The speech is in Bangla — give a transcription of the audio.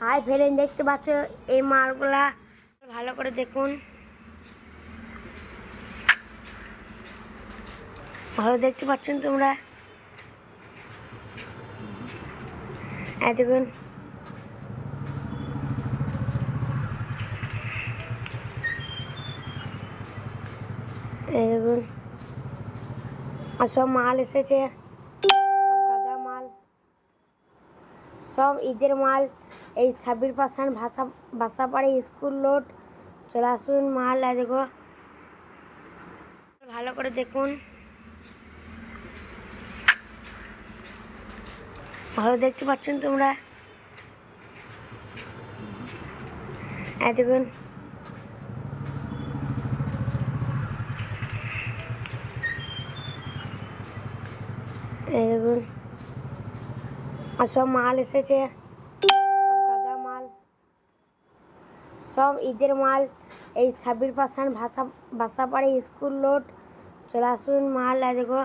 হাই ফ্রেন্ড, দেখতে পাচ্ছ এই মালগুলা ভালো করে দেখুন। ভালো দেখতে পাচ্ছেন তোমরা? দেখুন দেখুন সব মাল এসেছে, সব গাদা মাল, সব ঈদের মাল। এই 26% ভাষাপাড়ি স্কুল রোড, চলে আসুন মাল। দেখো ভালো করে দেখুন। ভালো দেখতে পাচ্ছেন তোমরা? দেখুন দেখুন সব মাল এসেছে, সব গাদা মাল, সব ঈদের মাল। এই 26% ভাষাপাড়ি স্কুল রোড, চলে আসুন মাল। দেখো